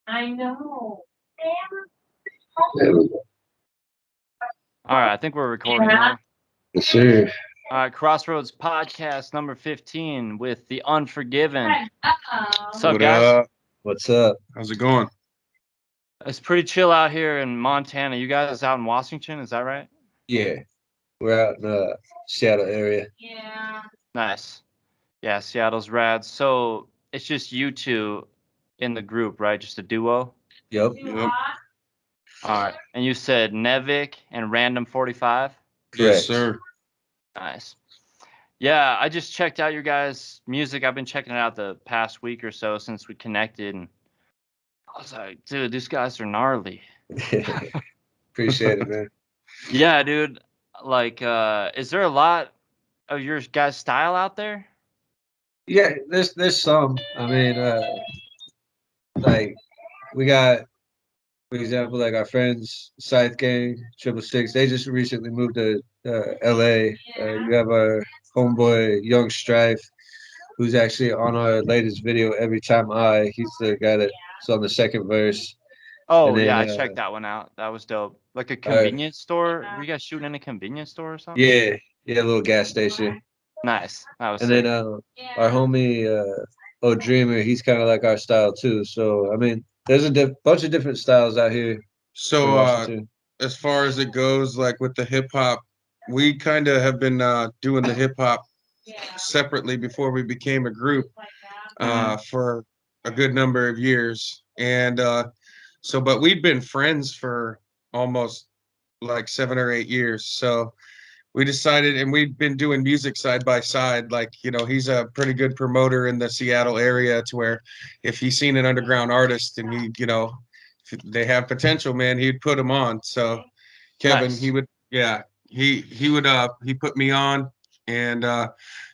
I know. There we go. All right, I think we're recording now. Yes, sir. All right, Crossroads podcast number 15 with the Unforgiven. What's up, What guys? up? What's up? How's it going? It's pretty chill out here in Montana. You guys out in Washington, is that right? Yeah, we're out in the Seattle area. Yeah. Nice. Yeah, Seattle's rad. So it's just you two in the group, right? Just a duo? Yep. Yep. All right. And you said Nivek and Randum45? Yes, Correct. sir. Nice. Yeah, I just checked out your guys' music. I've been checking it out the past week or so since we connected, and I was like, dude, these guys are gnarly. Appreciate it, man. Yeah, dude. Like, is there a lot of your guys' style out there? Yeah, there's some. I mean, like we got, for example, like our friends Scythe Gang, Triple Six. They just recently moved to L.A. You have our homeboy Young Strife, who's actually on our latest video. Every time he's the guy that's on the second verse. And Oh, then yeah, I checked that one out. That was dope. Like a our convenience store? Were you guys shooting in a convenience store or something? yeah, yeah, a little gas station. Nice. That was And then sick. our homie Oh Dreamer, he's kind of like our style too. So I mean, there's a bunch of different styles out here in So, Washington. as far as it goes, like with the hip hop, we kind of have been doing the hip hop separately before we became a group for a good number of years. And so, but we've been friends for almost like 7 or 8 years. So we decided, and we've been doing music side by side. Like, he's a pretty good promoter in the Seattle area to where if he's seen an underground artist and if they have potential, man, he'd put them on. So Kevin, Nice. he put me on. And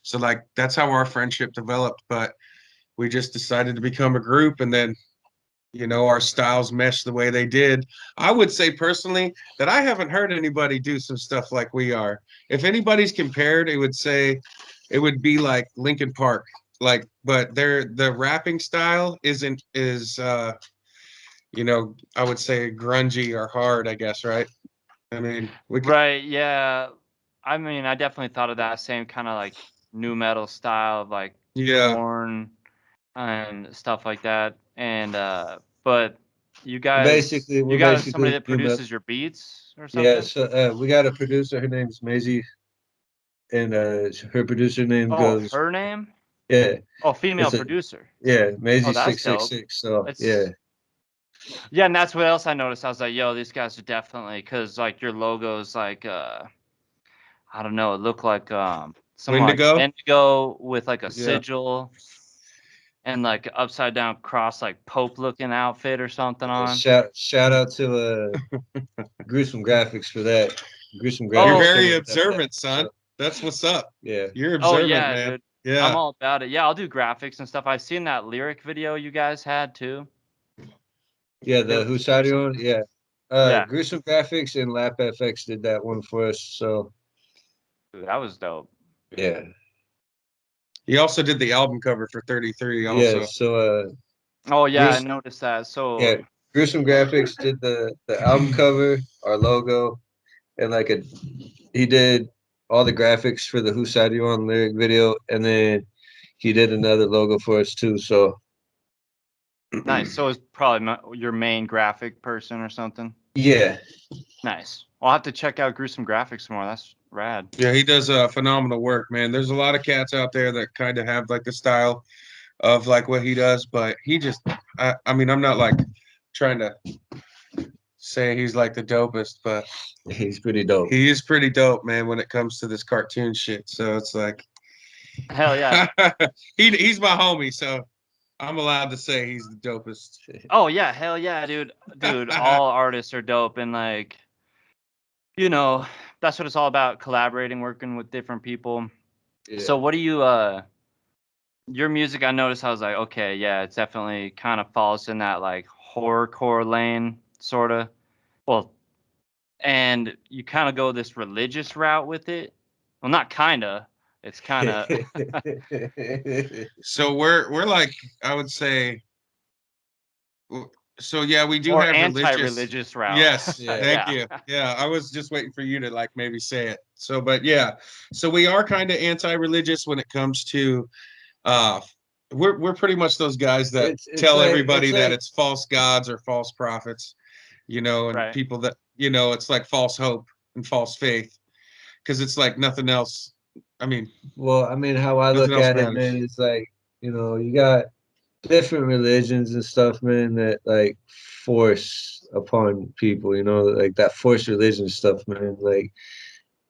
so like that's how our friendship developed. But we just decided to become a group, and then our styles mesh the way they did. I would say personally that I haven't heard anybody do some stuff like we are. If anybody's compared, it would be like Linkin Park. Like, but the rapping style is I would say grungy or hard, I guess, right? I mean, we could, Right, yeah. I mean, I definitely thought of that same kind of like new metal style of like yeah. Corn and stuff like that. And but you guys, Basically, you we're got somebody basically that new metal. produces your beats or Yeah, something? so we got a producer. Her name's Maisie, and her producer name Oh, goes her name? yeah. Oh, female It's a producer. yeah, Oh, Maisie that's six six dope. six. So yeah, It's yeah, and that's what else I noticed. I was like, yo, these guys are definitely because like your logo's like I don't know, it looked like some like Wendigo. indigo with like a Yeah. sigil and like a upside down cross like Pope looking outfit or something on. shout out to Gruesome Graphics for that. Gruesome You're Oh, Graphics came very up with that observant, product. son. So That's what's up. yeah, You're oh observant, yeah, man. dude. I'm Yeah. all about it. Yeah, I'll do graphics and stuff. I've seen that lyric video you guys had too. yeah, It the was awesome. Husarion, yeah. Yeah, Gruesome Graphics and Lap FX did that one for us. So dude, that was dope. yeah, He also did the album cover for 33 yeah. also. So Oh yeah, I Grues noticed that. So yeah, Gruesome Graphics did the album cover, our logo, and like he did all the graphics for the Husarion lyric video, and then he did another logo for us too. So nice. So it's probably your main graphic person or something. yeah, Nice. I'll have to check out Gruesome Graphics more. That's rad. Yeah, he does phenomenal work, man. There's a lot of cats out there that kind of have like the style of like what he does, but I mean, I'm not like trying to say he's like the dopest, but he's pretty dope. he is pretty dope, man, when it comes to this cartoon shit. So it's like Hell yeah. he's my homie, so I'm allowed to say he's the dopest. Oh yeah, hell yeah, dude. Dude, all artists are dope and like, you know, that's what it's all about, collaborating, working with different people. Yeah. So what do you your music I noticed I was like, okay, yeah, it's definitely kind of falls in that like horrorcore lane sort of. Well, and you kind of go this religious route with it. Well, not kind of. It's kind of So we're like I would say So yeah, we do or have anti-religious route. Yes, Yeah. thank you. Yeah, I was just waiting for you to like maybe say it. So, but yeah, so we are kind of anti-religious when it comes to uh we're pretty much those guys that It's tell like everybody it's that like it's false gods or false prophets, you know, and Right. people that, you know, it's like false hope and false faith because it's like nothing else. I mean, well, I mean, how I nothing look else at it, matters. man, is like, you know, you got different religions and stuff, man, that like force upon people, you know, like that forced religion stuff, man. Like,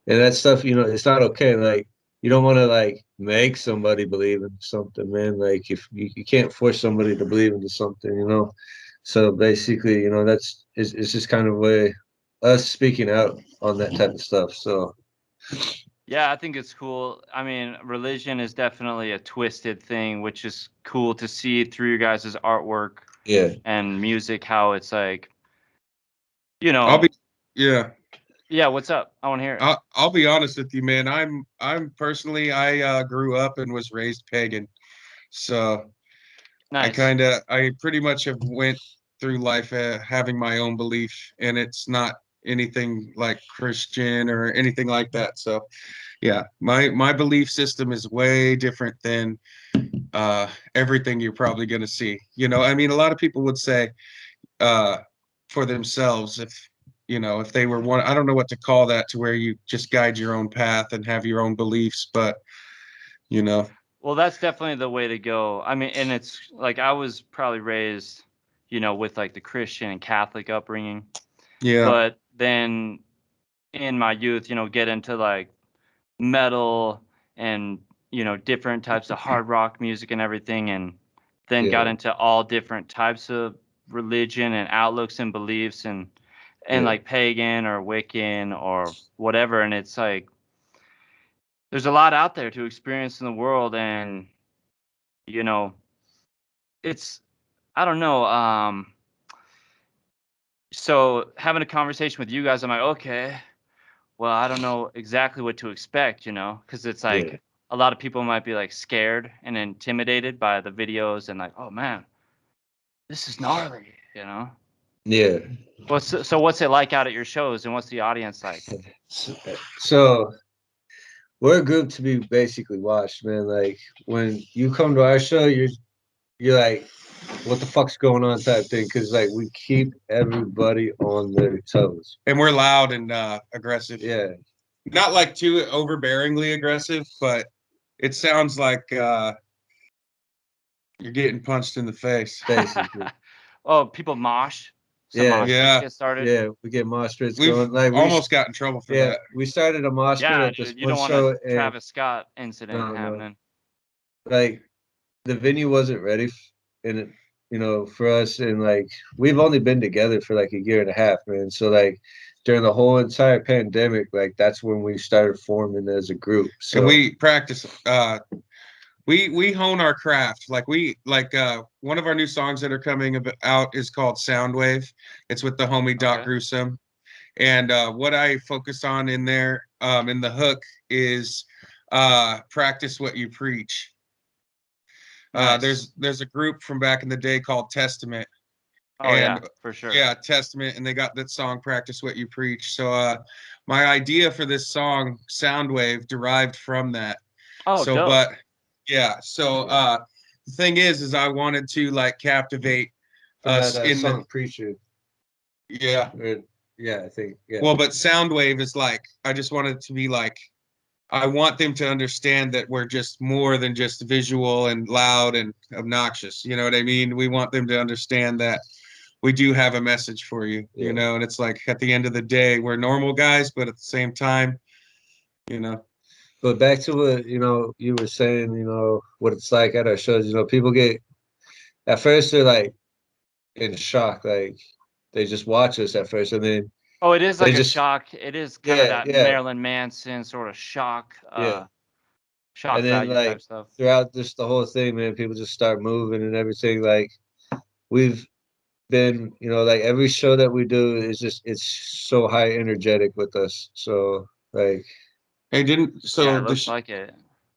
and that stuff, you know, it's not okay. Like, you don't want to like make somebody believe in something, man. Like, if you can't force somebody to believe into something, you know. So basically, you know, it's just kind of way us speaking out on that type of stuff. So Yeah, I think it's cool. I mean, religion is definitely a twisted thing, which is cool to see through your guys' artwork yeah, and music, how it's like, you I'll be know, yeah. yeah, what's up? I want to hear it. I'll be honest with you, man. I'm personally I grew up and was raised pagan. So Nice. I pretty much have went through life having my own belief, and it's not anything like Christian or anything like that. So yeah, my belief system is way different than everything you're probably going to see. You know, I mean, a lot of people would say uh, for themselves if you know if they were one. I don't know what to call that to where you just guide your own path and have your own beliefs, but you know, Well, that's definitely the way to go. I mean, and it's like I was probably raised, with like the Christian and Catholic upbringing, yeah, but then in my youth, get into like metal and, different types of hard rock music and everything, and then got yeah, into all different types of religion and outlooks and beliefs and yeah, like pagan or Wiccan or whatever. And it's like there's a lot out there to experience in the world, and you know, it's I don't know. So having a conversation with you guys, I'm like, okay, well, I don't know exactly what to expect, because it's yeah, like a lot of people might be like scared and intimidated by the videos and like, oh man, this is gnarly. yeah. What's it like out at your shows, and what's the audience like? So we're a group to be basically watched, man. Like when you come to our show, you're like, what the fuck's going on type thing, because like we keep everybody on their toes. and we're loud and aggressive. Yeah, Not like too overbearingly aggressive, but it sounds like you're getting punched in the face. basically. Oh, people mosh. Some Yeah, mosh pits Yeah, get started. yeah. We get mosh pits we've going. Like almost got in trouble for yeah, that. we started a mosh pit Yeah, at this dude, you one don't want a show, and Travis Scott incident no, no, happening. like the venue wasn't ready, and it, you know, for us, and like we've only been together for like a year and a half, man. So like during the whole entire pandemic, like that's when we started forming as a group. And So we practice we hone our craft. Like we like one of our new songs that are coming out is called Soundwave. It's with the homie Doc Okay. Gruesome. And what I focus on in there in the hook is practice what you preach. Nice. There's a group from back in the day called Testament, Oh and yeah, for sure. yeah, Testament, and they got that song "Practice What You Preach." So my idea for this song Soundwave derived from that. Oh, So, dope. but yeah, so the thing is I wanted to like captivate from that us in the song Preacher, yeah. or, yeah, I think yeah, Well, but Soundwave is like I just wanted to be like I want them to understand that we're just more than just visual and loud and obnoxious. You know what I mean? We want them to understand that we do have a message for you, you yeah. know, and it's like at the end of the day, we're normal guys, but at the same time, you know, But back to what you know you were saying, you know what it's like at our shows. You know, people get at first they're like in shock, like they just watch us at first, and then Oh, it is they like a just shock. It is kind of yeah, that yeah, Marilyn Manson sort of shock, yeah. shock And then value like type stuff. throughout just the whole thing, man, people just start moving and everything. Like we've been, you know, like every show that we do is just it's so high energetic with us. So like hey, didn't Yeah, so it looks like it.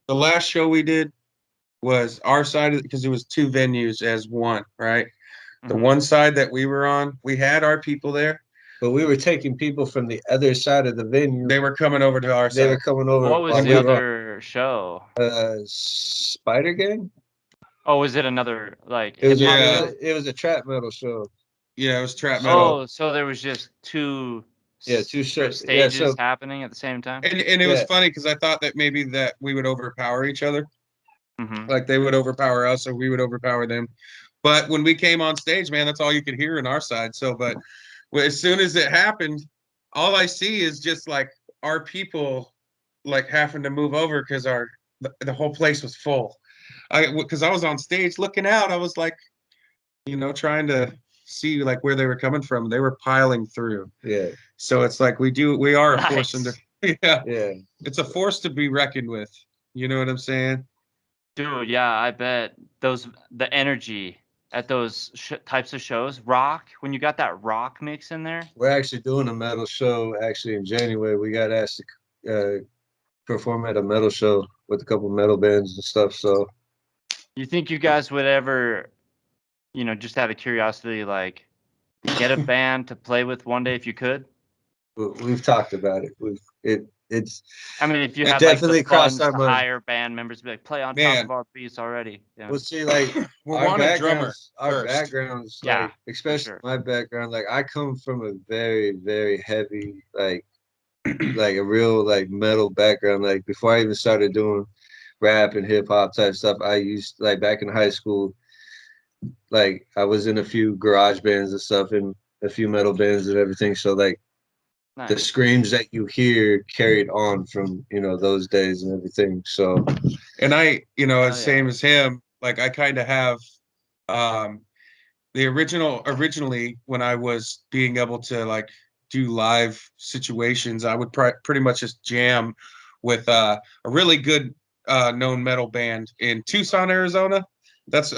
the last show we did was our side because it was two venues as one, right? The one side that we were on, we had our people there, but we were taking people from the other side of the venue. they were coming over to our They side. were coming over. What was while the we were other show? Spider Gang. Oh, was it another like It was hip hop Yeah. show? it was a trap metal show. Yeah, it was trap metal. Oh, so there was just two two shows. stages happening at the same time. And it was funny because I thought that maybe that we would overpower each other. Like they would overpower us or we would overpower them. But when we came on stage, man, that's all you could hear on our side. So, but as soon as it happened, all I see is just like our people like having to move over because the whole place was full. Because I was on stage looking out, I was like, trying to see like where they were coming from. They were piling through. Yeah. So it's like we are a force Nice. yeah. Yeah. It's a force to be reckoned with. You know what I'm saying? Dude, yeah, I bet the energy at those types of shows, rock, when you got that rock mix in there. We're actually doing a metal show actually in January. We got asked to perform at a metal show with a couple metal bands and stuff. So you think you guys would ever, just out of curiosity, like get a band to play with one day if you could? we've talked about it. It's. I mean, if you it had definitely like the crossed funds our to mind. hire band members to be like, play on top of our beats already. Yeah. Well, see, like We our want a drummer backgrounds, our first. backgrounds, Yeah, like especially sure. my background, like I come from a very, very heavy, like a real like metal background. Like before I even started doing rap and hip hop type stuff, I used like back in high school, like I was in a few garage bands and stuff and a few metal bands and everything. So like the Nice. screams that you hear carried on from those days and everything. So And I, Oh, same as him, like I kind of have the originally when I was being able to like do live situations, I would pretty much just jam with a really good known metal band in Tucson, Arizona. That's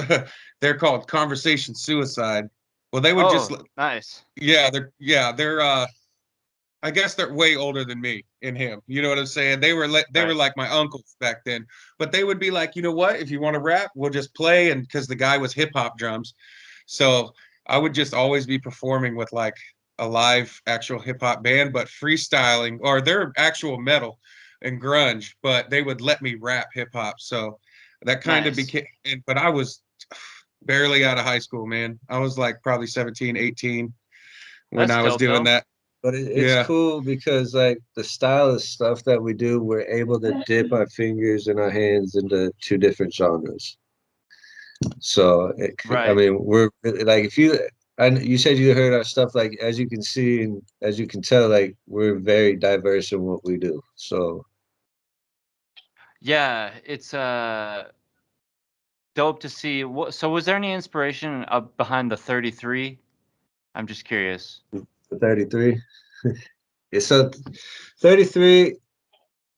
they're called Conversation Suicide. Well, they would just nice. they're I guess they're way older than me and him. You know what I'm saying? They were were like my uncles back then. But they would be like, you know what? If you want to rap, we'll just play. And because the guy was hip hop drums, so I would just always be performing with like a live actual hip hop band, but freestyling or they're actual metal and grunge, but they would let me rap hip hop. So that kind of became. But I was barely out of high school, man. I was like probably 17, 18 when I was doing that. But it's cool because like the style of stuff that we do, we're able to dip our fingers and our hands into two different genres. So I mean, we're like if you you said you heard our stuff, like as you can see and as you can tell, like we're very diverse in what we do. So yeah, it's dope to see. So was there any inspiration behind the 33? I'm just curious. The 33. Yeah, so 33.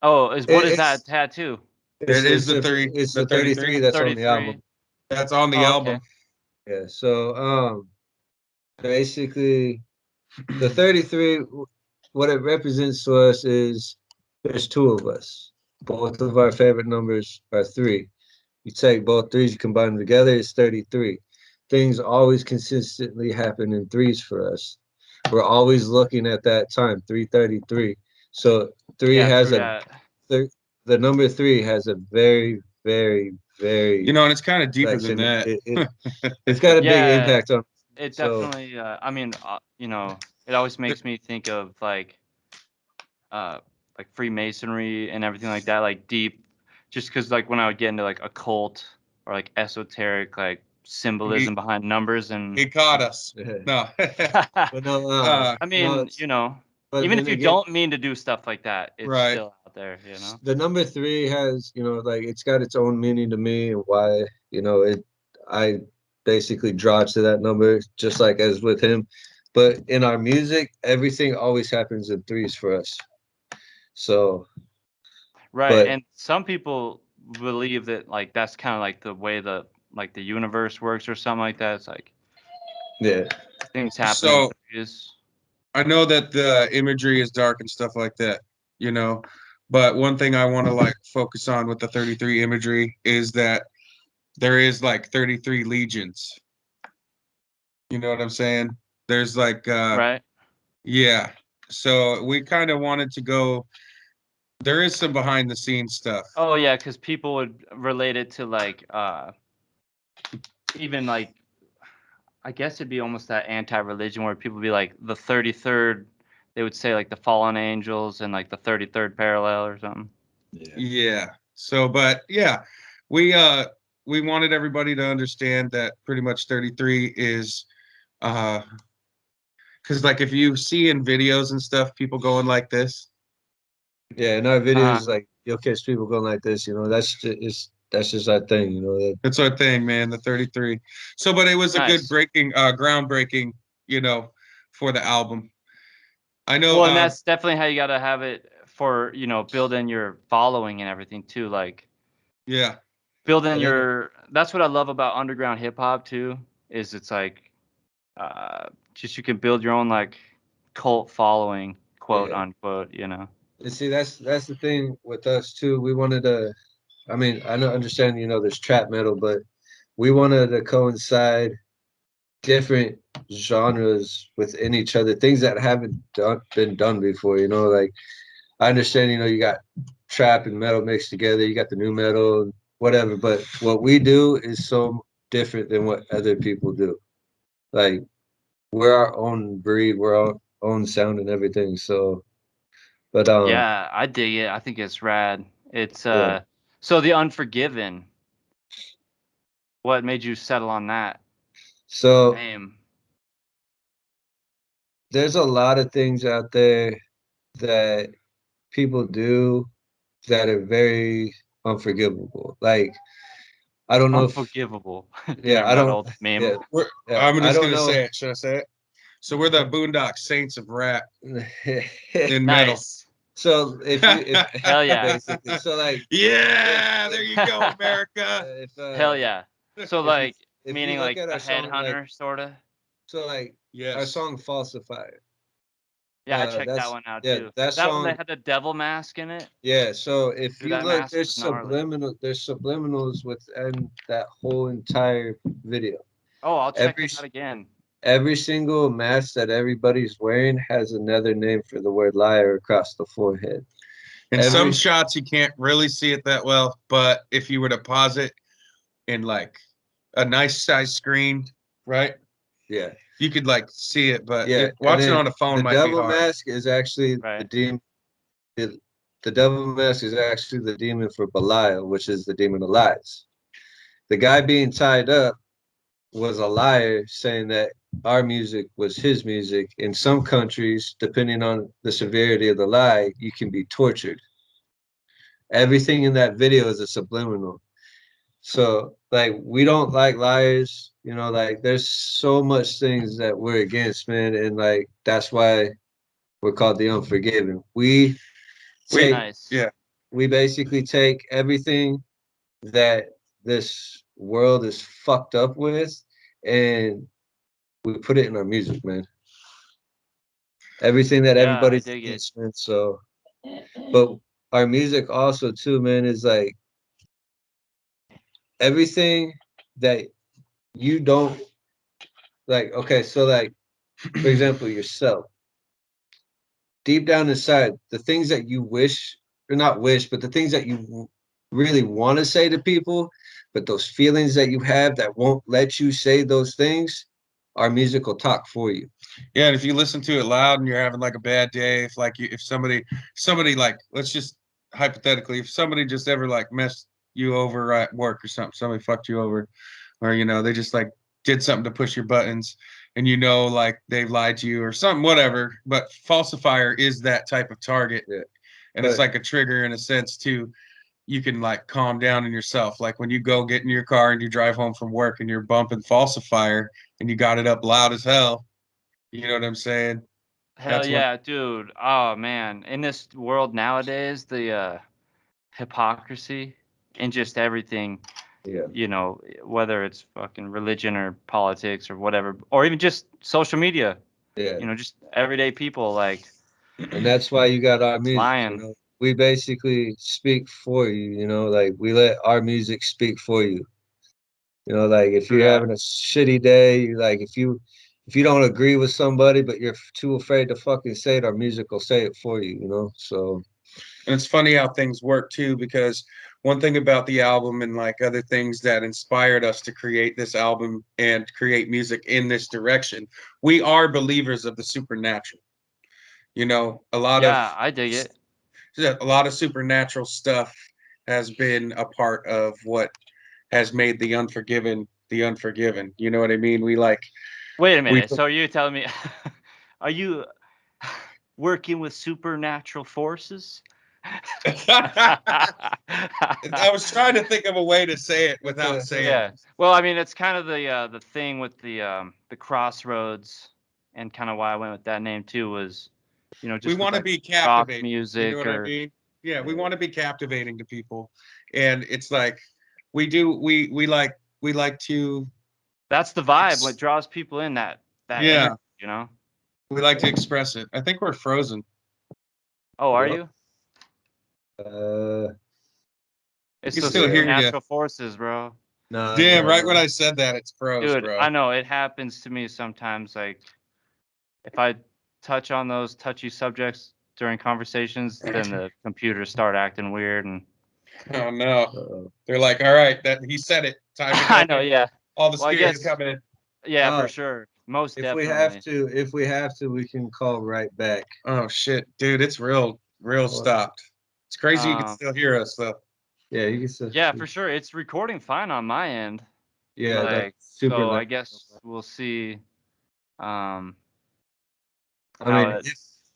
Oh, what is that tattoo? It is the 30. It's the 33 that's on the album. That's on the album. Okay. Yeah. So basically the 33, what it represents to us is there's two of us. Both of our favorite numbers are 3. You take both threes, you combine them together, it's 33. Things always consistently happen in threes for us. We're always looking at that time, 333. So 3 has the number 3 has a very, very, very, and it's kind of deeper than that. It's got a big impact on. It definitely. I mean, it always makes me think of like Freemasonry and everything like that, like deep. Just because like when I would get into like occult or like esoteric like symbolism behind numbers and he caught us. No, but no. I mean, even if you don't mean to do stuff like that, it's still out there, The number 3 has, like it's got its own meaning to me and why, I basically draw to that number just like as with him. But in our music, everything always happens in threes for us. So and some people believe that like that's kind of like the way the universe works or something like that. It's like things happen. So I know that the imagery is dark and stuff like that, but one thing I want to like focus on with the 33 imagery is that there is like 33 legions. You know what I'm saying? There's like Right. yeah. So we kind of wanted to go. There is some behind the scenes stuff. Oh yeah, because people would relate it to like even like I guess it'd be almost that anti-religion where people would be like the 33rd. They would say like the fallen angels and like the 33rd parallel or something. Yeah. So, but yeah, we wanted everybody to understand that pretty much 33 is because like if you see in videos and stuff, people going like this. Yeah, in our videos, like you'll catch people going like this. You know, that's just our thing. You know that. That's our thing, man. The 33. So, but it was a good Nice. groundbreaking, you know, for the album. I know. Well, and that's definitely how you got to have it for, building your following and everything too. Like Yeah. building And then that's what I love about underground hip hop too, is it's like, just you can build your own like cult following, quote yeah, unquote, and see that's the thing with us too. We wanted to. I mean, I don't understand. You know, there's trap metal, but we wanted to coincide different genres within each other, things that haven't been done before. You know, like I understand. You know, you got trap and metal mixed together. You got the new metal, whatever. But what we do is so different than what other people do. Like we're our own breed, we're our own sound and everything. So, but Yeah, I dig it. I think it's rad. It's yeah. so the Unforgiven. What made you settle on that So name? there's a lot of things out there that people do that are very unforgivable. Like I don't know if Unforgivable. You yeah, remember I that don't old meme? yeah, yeah, I'm I just don't gonna know. say it. Should I say it? So we're the Boondock Saints of rap in metal. Nice. So if Hell yeah. basically so like Yeah, there if you go, America. if Hell yeah. So if you like if you meaning look like at a our song like headhunter sorta. so like our Yes. song Falsifier. Yeah, I checked that That's one out yeah, too. that That one song that had the devil mask in it. yeah, so if Dude, you that look mask was gnarly. there's subliminals within that whole entire video. Oh, I'll check Every it out again. every single mask that everybody's wearing has another name for the word liar across the forehead. In some Every shots, you can't really see it that well, but if you were to pause it in like a nice size screen, right? yeah. You could like see it, but Yeah, and watching then on a phone the might be devil hard. mask is actually the Right. demon. The devil mask is actually the demon for Belial, which is the demon of lies. The guy being tied up was a liar, saying that our music was his music. In some countries, depending on the severity of the lie, you can be tortured. Everything in that video is a subliminal. So, like, we don't like liars. You know, like, there's so much things that we're against, man, and like that's why we're called the Unforgiven. We Take Nice. yeah. we basically take everything that this world is fucked up with and we put it in our music, man. Everything that Yeah, I everybody's dig it. against, man. So, but our music also too, man, is like everything that you don't like. Okay, so like for example, yourself. Deep down inside, the things that you wish or not wish, but the things that you really want to say to people, but those feelings that you have that won't let you say those things, our music will talk for you. Yeah, and if you listen to it loud and you're having like a bad day, if like if somebody like let's just hypothetically, if somebody just ever like messed you over at work or something, somebody fucked you over, or they just like did something to push your buttons, and like they've lied to you or something, whatever. But falsifier is that type of target, Yeah. and it's But like a trigger in a sense too. You can like calm down in yourself. Like when you go get in your car and you drive home from work and you're bumping falsifier and you got it up loud as hell. You know what I'm saying? Hell That's when yeah, dude. Oh man, in this world nowadays, the hypocrisy and just everything, yeah, whether it's fucking religion or politics or whatever, or even just social media, yeah. just everyday people like And that's why you got our music, you lying. know. We basically speak for you, you know, like we let our music speak for you. You know, like if you're having a shitty day, like if you don't agree with somebody, but you're too afraid to fucking say it, our music will say it for you, you know? So And it's funny how things work too, because one thing about the album and like other things that inspired us to create this album and create music in this direction, we are believers of the supernatural. You know, Yeah, I dig it. a lot of supernatural stuff has been a part of what has made the Unforgiven the Unforgiven. You know what I mean? Wait a We minute. So you're telling me, are you working with supernatural forces? I was trying to think of a way to say it without saying Yeah. it. Well, I mean, it's kind of the thing with the crossroads, and kind of why I went with that name too was, you know, We just with want to like be rock captivating. You know music what I or mean? Yeah, we want to be captivating to people, and it's like we do. We like to. that's the vibe. What draws people in, that Yeah, energy, you know? we like to express it. I think we're frozen. Oh, are yep. you? Uh We It's can those still hear you. supernatural forces, bro. no, Damn, no, right when no. I said that, it's froze, Dude, bro. I know it happens to me sometimes. Like if I touch on those touchy subjects during conversations, then the computers start acting weird, and Oh no. Uh-oh. They're like, all right, that he said it. Time to I go know, in. yeah. All the Well, I spirits guess, coming in. yeah, for Oh, sure, most if we have definitely. to, we can call right back. Oh shit, dude, it's real What? stopped. It's crazy you can Um, still hear us though. Yeah, you can still, yeah, for sure, it's recording fine on my end. yeah, that's Like, super so I loud. guess we'll see, um, I how mean, it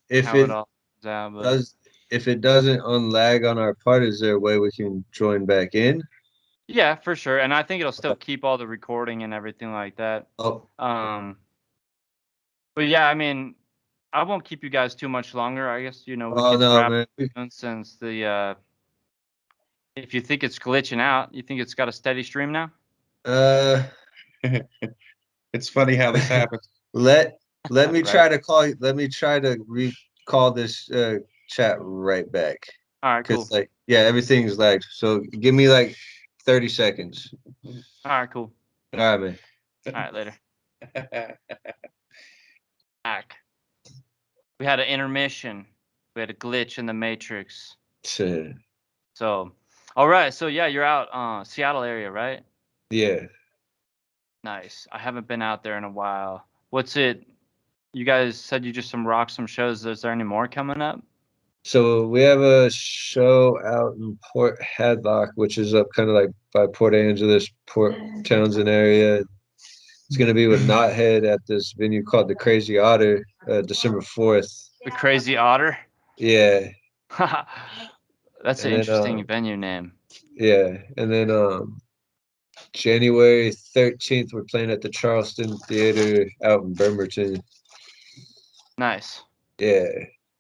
if how it it all comes out, but does if it doesn't unlag on our part, is there a way we can join back in? yeah, for sure. And I think it'll still keep all the recording and everything like that. Oh, Um, but yeah, I mean, I won't keep you guys too much longer. I guess, you know, we oh could no, wrap man. up since if you think it's glitching out, you think it's got a steady stream now? Uh, It's funny how this happens. let let me Right. try to call you. Let me try to recall this chat right back. All right, Cause cool. like, yeah, everything's lagged. So give me like 30 seconds. All right, cool. All right, man. All right, later. Back. We had an intermission. We had a glitch in the matrix. Shit. So, all right. So yeah, you're out, Seattle area, right? Yeah. Nice. I haven't been out there in a while. What's it? You guys said you just rock some shows. Is there any more coming up? So we have a show out in Port Hadlock, which is up kind of like by Port Angeles, Port Townsend area. It's going to be with Knothead at this venue called the Crazy Otter, December 4th. The Crazy Otter. Yeah. That's an And then interesting venue name. yeah, and then January 13th we're playing at the Charleston Theater out in Bremerton. Nice. Yeah.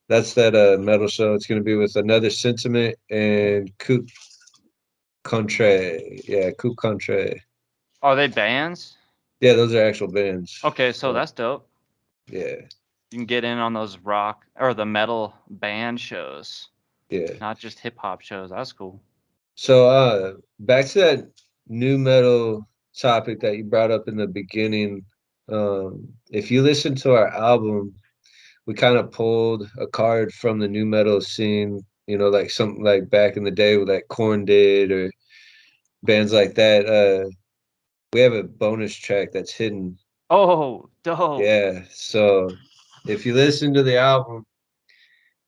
That's that metal show. It's going to be with Another Sentiment and Coup Contre. Yeah, Coup Contre. Are they bands? Yeah, those are actual bands. Okay, so that's dope. Yeah. You can get in on those rock or the metal band shows, Yeah. not just hip hop shows. That's cool. So back to that new metal topic that you brought up in the beginning. If you listen to our album, we kind of pulled a card from the new metal scene, you know, like something like back in the day with like Korn did or bands like that. We have a bonus track that's hidden. Oh, dope. Yeah. So if you listen to the album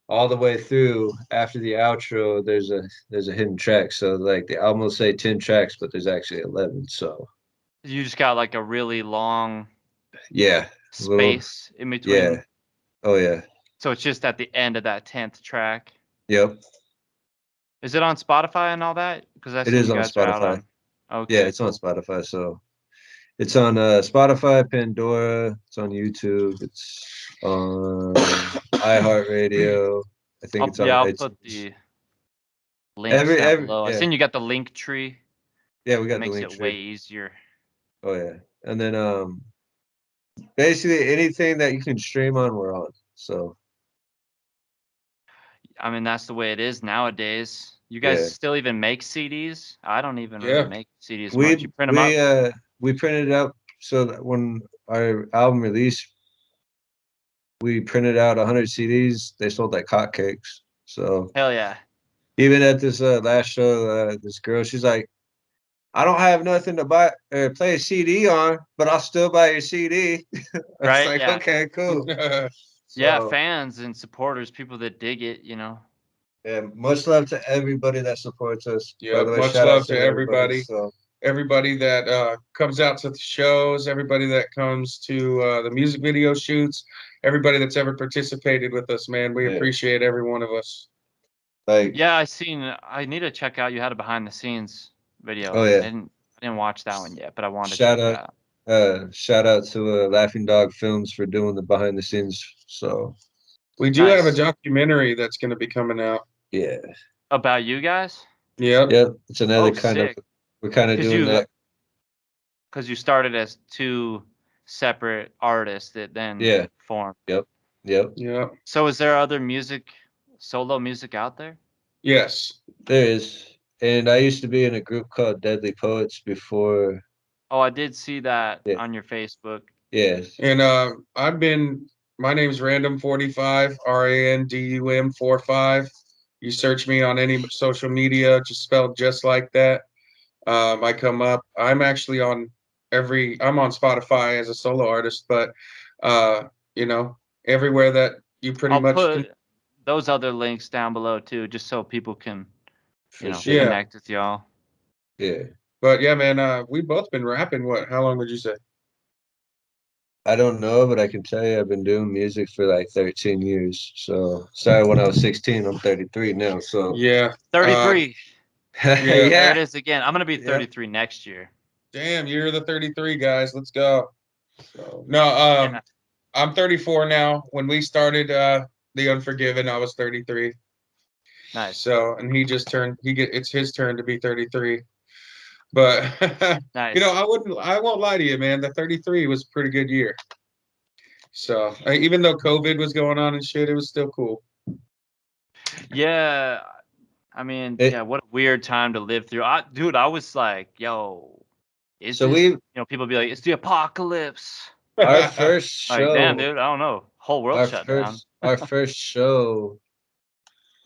all the way through after the outro, there's a hidden track. So like the album will say 10 tracks, but there's actually 11. So You just got like a really long yeah. Little space in between. yeah. Oh yeah. So it's just at the end of that 10th track. Yep. Is it on Spotify and all that? Because I It seen is you on guys are out Spotify. on. Yeah, Okay, it's on cool. Spotify. So it's on Spotify, Pandora. It's on YouTube. It's on iHeartRadio. I think it's on I'll put iTunes. the links Every down every below. I yeah seen you got the link tree. yeah we That got the makes link it way tree. easier. Oh yeah, and then basically anything that you can stream on, we're on. So I mean, that's the way it is nowadays. You guys Yeah. still even make CDs? I don't even really Yeah. make CDs much. You print them out? We printed it up so that when our album released, we printed out 100 CDs. They sold like hotcakes. So Hell yeah. even at this last show, this girl, she's like, I don't have nothing to buy or play a CD on, but I'll still buy your CD. I was Right? like, Yeah. okay, cool. Yeah, So, fans and supporters, people that dig it, yeah, much love to everybody that supports us. By Yeah, the way, much shout out love to everybody. So Everybody that comes out to the shows, everybody that comes to the music video shoots, everybody that's ever participated with us, man. We Yeah. appreciate every one of us. like, Yeah, I need to check out, you had a behind the scenes video. Oh, yeah. I didn't watch that one yet, but I wanted to check it out. Shout out to Laughing Dog Films for doing the behind the scenes. So We do have a Nice. documentary that's going to be coming out. yeah, About you guys? Yep. yep. It's another Oh, kind of sick. we're kind of 'Cause doing that. Because you started as two separate artists that then Yeah. formed. Yep. Yep. So is there other solo music out there? Yes. There is. And I used to be in a group called Deadly Poets before. Oh, I did see that Yeah. on your Facebook. Yes. And my name's Randum45, RANDUM45. You search me on any social media, just spelled just like that. I come up. I'm actually on I'm on Spotify as a solo artist, but you know, everywhere that you pretty I'll much put those other links down below too, just so people can, For sure. connect with y'all. Yeah. But yeah, man, we've both been rapping. How long would you say? I don't know, but I can tell you I've been doing music for like 13 years. So started when I was 16. I'm 33 now. So Yeah. 33. Yeah. There it is again. I'm gonna be Yep. 33 next year. Damn, you're the 33 guys. Let's go. So No, Yeah. I'm 34 now. When we started the Unforgiven, I was 33. Nice. So, and it's his turn to be 33. But Nice. I won't lie to you, man. The 33 was a pretty good year. So, even though COVID was going on and shit, it was still cool. Yeah. I mean, It- what a weird time to live through. Dude, I was like, yo, is So this, people be like, it's the apocalypse. our first Like, damn, show, dude, I don't know. Whole world shut down. our first show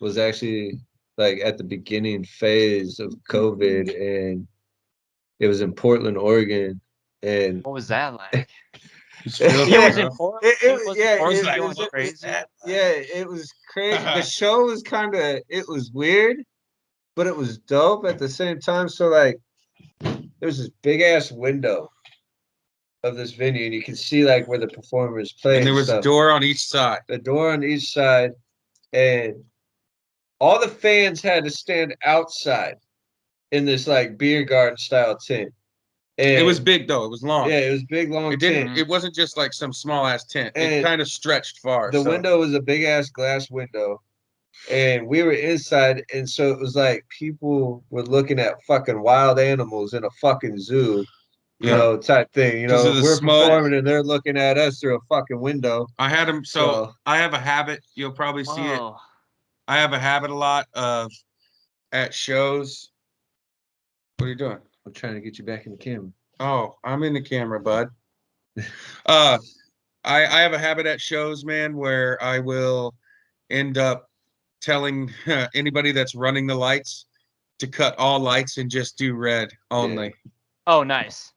was actually like at the beginning phase of COVID, and it was in Portland, Oregon, and What was that like? Yeah, It was in Portland. it Was yeah, Portland it going was crazy? yeah, it was crazy. The show was kind of it was weird, but it was dope at the same time. So like, there was this big ass window of this venue, and you can see like where the performers play And there was a stuff. door on each side. The door on each side, and all the fans had to stand outside in this like beer garden style tent. And It was big though. It was long. Yeah, it was big, long tent. It wasn't just like some small ass tent. It And kind of stretched far. The so. window was a big ass glass window, and we were inside, and so it was like people were looking at fucking wild animals in a fucking zoo, type thing. You 'Cause know, of the we're smoke. performing and they're looking at us through a fucking window. I had them. So I have a habit. You'll probably see it. Whoa. I have a habit a lot of at shows. What are you doing? I'm trying to get you back in the camera. Oh, I'm in the camera, bud. I have a habit at shows, man, where I will end up telling anybody that's running the lights to cut all lights and just do red only. Oh, nice.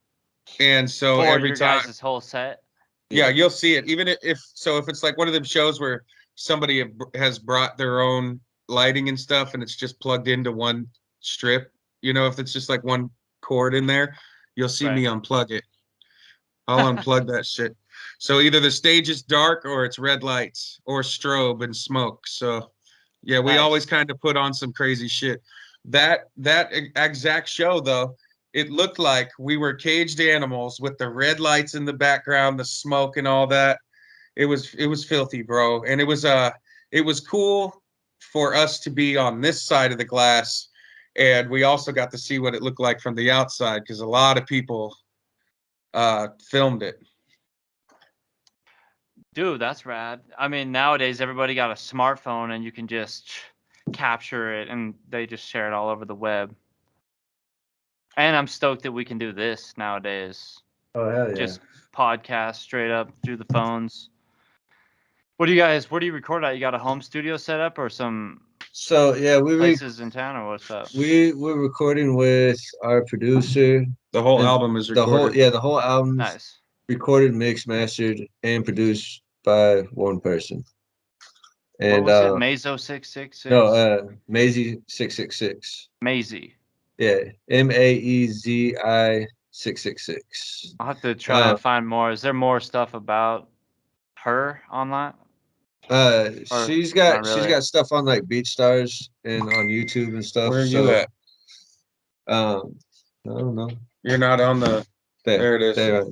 And so For every your time, guys' whole set. yeah, you'll see it. Even if it's like one of them shows where somebody has brought their own lighting and stuff, and it's just plugged into one strip. If it's just like one cord in there, you'll see me unplug it. I'll unplug that shit. So either the stage is dark or it's red lights or strobe and smoke. So yeah, we always kind of put on some crazy shit. That exact show though, it looked like we were caged animals with the red lights in the background, the smoke and all that. It was filthy, bro. And it was cool for us to be on this side of the glass, and we also got to see what it looked like from the outside because a lot of people filmed it. Dude, that's rad. I mean, nowadays everybody got a smartphone and you can just capture it and they just share it all over the web. And I'm stoked that we can do this nowadays. Oh hell yeah! Just podcast straight up through the phones. What do you guys? Where do you record at? You got a home studio set up or some So yeah, places in town or what's up? we're recording with our producer. The whole And album is The recorded. whole album's Nice. recorded, mixed, mastered, and produced by one person. What And was it? Mazo 666. no, Maisie 666. Maisie. Yeah, Maezi 666. I'll have to try and find more. Is there more stuff about her online? Or She's not got really? stuff on like BeatStars and on YouTube and stuff. Where are you at? I don't know. You're not on the. There it is. There.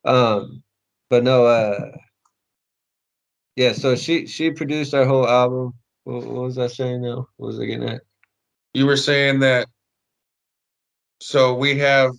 But no, yeah. So she produced our whole album. What was I saying now? What was I getting at? You were saying that. So we have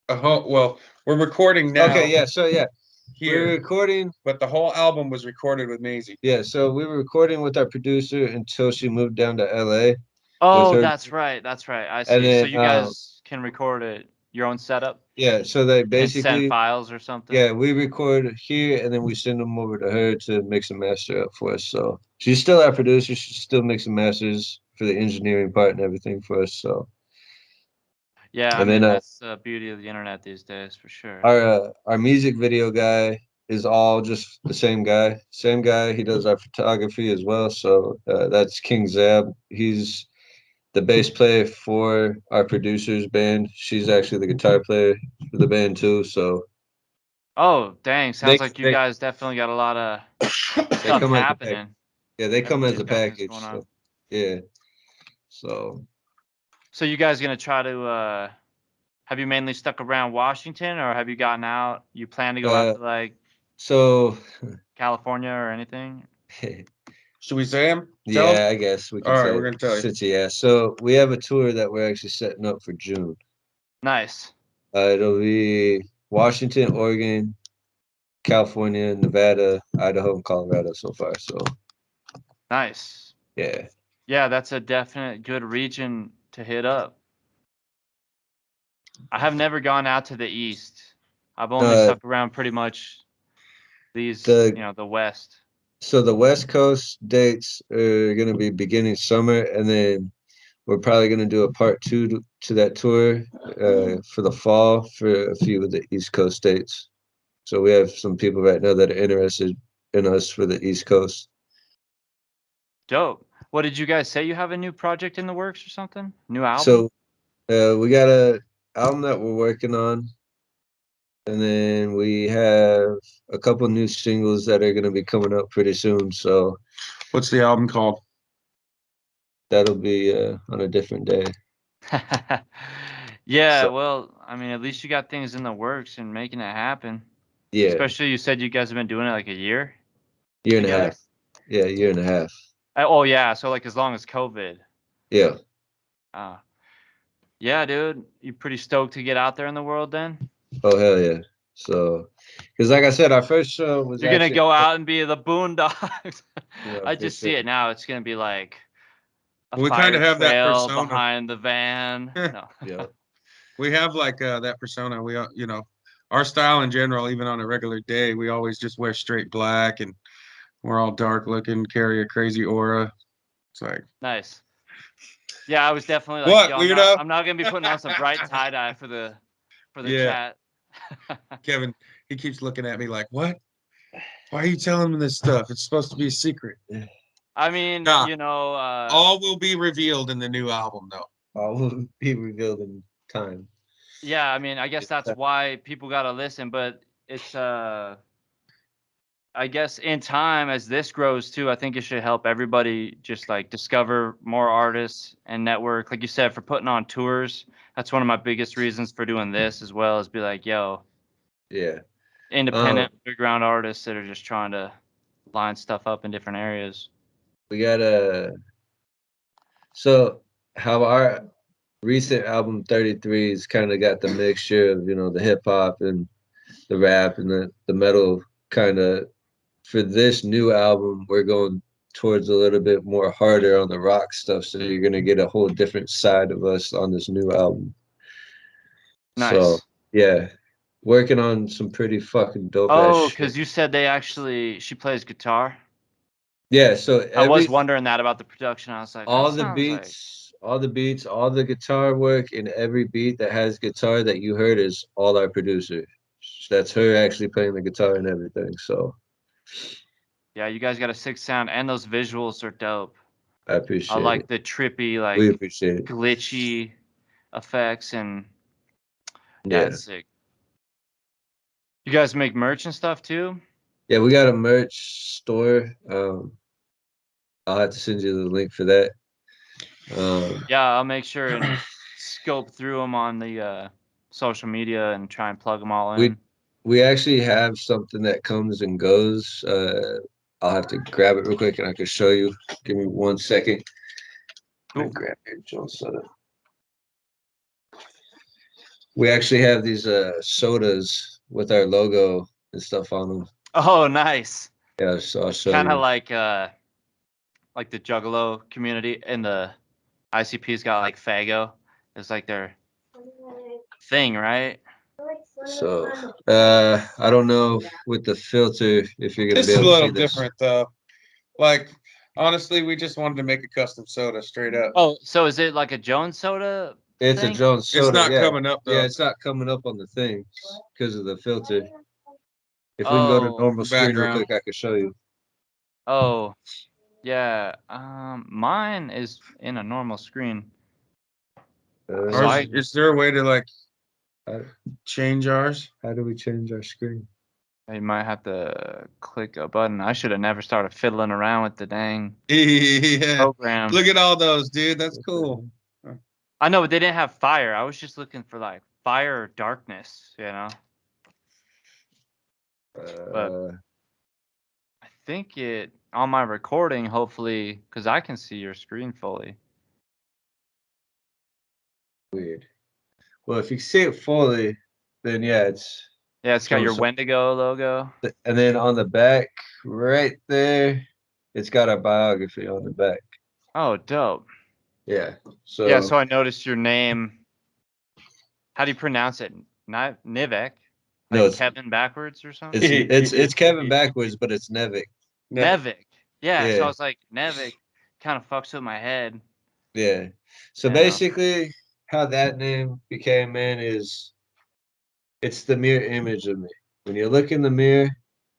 a whole. Well, we're recording now. Okay, yeah. So yeah, Here, we're recording. but the whole album was recorded with Maisie. Yeah, so we were recording with our producer until she moved down to LA. Oh, her- that's right. That's right. I see. And then, So you guys can record it your own setup Yeah, so they and basically send files or something. Yeah, we record here and then we send them over to her to mix and master up for us. So she's still our producer. She still mix and masters for the engineering part and everything for us. So Yeah, I And mean then, that's the beauty of the internet these days for sure. our music video guy is all just the same guy. Same guy. He does our photography as well. So that's King Zab. He's the bass player for our producer's band. She's actually the guitar player for the band too. So Oh, dang. Sounds like you they- guys definitely got a lot of they stuff come as a happening. yeah, they come as a Everything's package. going on. So, yeah. So So you guys gonna try to have you mainly stuck around Washington or have you gotten out? You plan to go out to like so California or anything? Should we say him? yeah, I guess we can All right, say we're gonna tell you. since he asked. So we have a tour that we're actually setting up for June. Nice. It'll be Washington, Oregon, California, Nevada, Idaho, and Colorado so far. So Nice. yeah. Yeah, that's a definite good region to hit up. I have never gone out to the east. I've only stuck around pretty much these, the west. So the West Coast dates are gonna be beginning summer, and then we're probably gonna do a part two to that tour for the fall for a few of the East Coast states. So we have some people right now that are interested in us for the East Coast. Dope. What did you guys say? You have a new project in the works or something? New album? So we got a album that we're working on, and then we have a couple new singles that are gonna be coming up pretty soon. So What's the album called? that'll be on a different day. Yeah, So- well, I mean, at least you got things in the works and making it happen. Yeah, Especially you said you guys have been doing it like a year year and a together? half. Yeah, year and a half. Oh yeah, so like as long as COVID. Yeah. Yeah, dude, you pretty stoked to get out there in the world then? Oh hell yeah. So, because like I said, our first show was You're gonna actually- go out and be the boondocks. Yeah, I for just see sure. it now. It's gonna be like a We fire kinda have that trail persona. behind the van. No. Yeah. We have like that persona. We our style in general, even on a regular day, we always just wear straight black and we're all dark looking, carry a crazy aura. It's like Nice. Yeah, I was definitely like, What, yo, weirdo? I'm not gonna be putting on some bright tie dye for the Yeah. chat. Kevin, he keeps looking at me like, what? Why are you telling him this stuff? It's supposed to be a secret. I mean, Nah. all All will be revealed in the new album, though. All will be revealed in time. yeah, I mean, I guess that's why people gotta listen, but it's I guess in time as this grows too, I think it should help everybody just like discover more artists and network. Like you said, for putting on tours, that's one of my biggest reasons for doing this as well, is be like, yo, Yeah. independent underground artists that are just trying to line stuff up in different areas. We got so how our recent album 33's kind of got the mixture of, the hip hop and the rap and the metal kind of for this new album, we're going towards a little bit more harder on the rock stuff. So you're gonna get a whole different side of us on this new album. Nice. So yeah, working on some pretty fucking dope Oh, ass shit. because you said she plays guitar. Yeah, so I was wondering that about the production. I was like, all that the sounds beats, all the beats, all the guitar work in every beat that has guitar that you heard is all our producer. That's her actually playing the guitar and everything. So yeah, you guys got a sick sound, and those visuals are dope. I appreciate I like it. the trippy, We like appreciate it. glitchy effects, and yeah, Yeah. it's sick. You guys make merch and stuff too? Yeah, we got a merch store. I'll have to send you the link for that. Yeah, I'll make sure and scope through them on the social media and try and plug them all in. We actually have something that comes and goes. I'll have to grab it real quick and I can show you. Give me 1 second. Cool. Grab it, Joe soda. We actually have these sodas with our logo and stuff on them. Oh, nice. Yeah, so I'll show Kind of you. like the Juggalo community and the ICP's got like Fago. It's like their thing, right? So I don't know with the filter if you're gonna It's be a able to see little this. different though. Like honestly, we just wanted to make a custom soda straight up. Oh, so is it like a Jones soda It's a thing? Jones soda. It's not yeah. coming up though. Yeah, it's not coming up on the thing because of the filter. If we can go to Oh, normal screen real background. quick, I can show you. oh, yeah. Mine is in a normal screen. So Ours, is there a way to like uh, change ours? how do we change our screen? I might have to click a button. I should have never started fiddling around with the dang Yeah. program. Look at all those, dude. That's cool. I know, but they didn't have fire. I was just looking for like fire or darkness, you know. But I think it on my recording, hopefully, because I can see your screen fully. Weird. Well, if you see it fully, then yeah, it's It's got your Jones. Wendigo logo. And then on the back, right there, it's got our biography on the back. Oh, dope. Yeah. Yeah, so I noticed your name. How do you pronounce it? Nivek? No, Like it's Kevin backwards or something? it's Kevin backwards, but it's Nevik. Nevik. Yeah, so I Yeah. was like, Nevik kind of fucks with my head. Yeah. So You know? basically, how that name became, man, is it's the mirror image of me. When you look in the mirror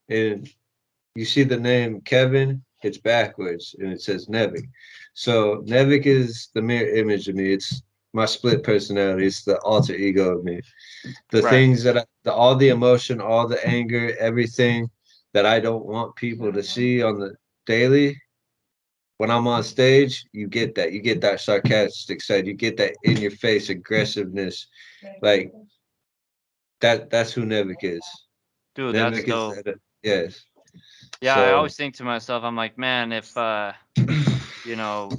and you see the name Kevin, it's backwards and it says Nevik. So Nevik is the mirror image of me. It's my split personality. It's the alter ego of me. The Right. things that all the emotion, all the anger, everything that I don't want people to see on the daily. When I'm on stage, you get that. You get that sarcastic side. You get that in your face aggressiveness. Like that's who Nevik is. Dude, that's Nevik is dope. yes. Yeah, I So always think to myself, I'm like, man, if you know,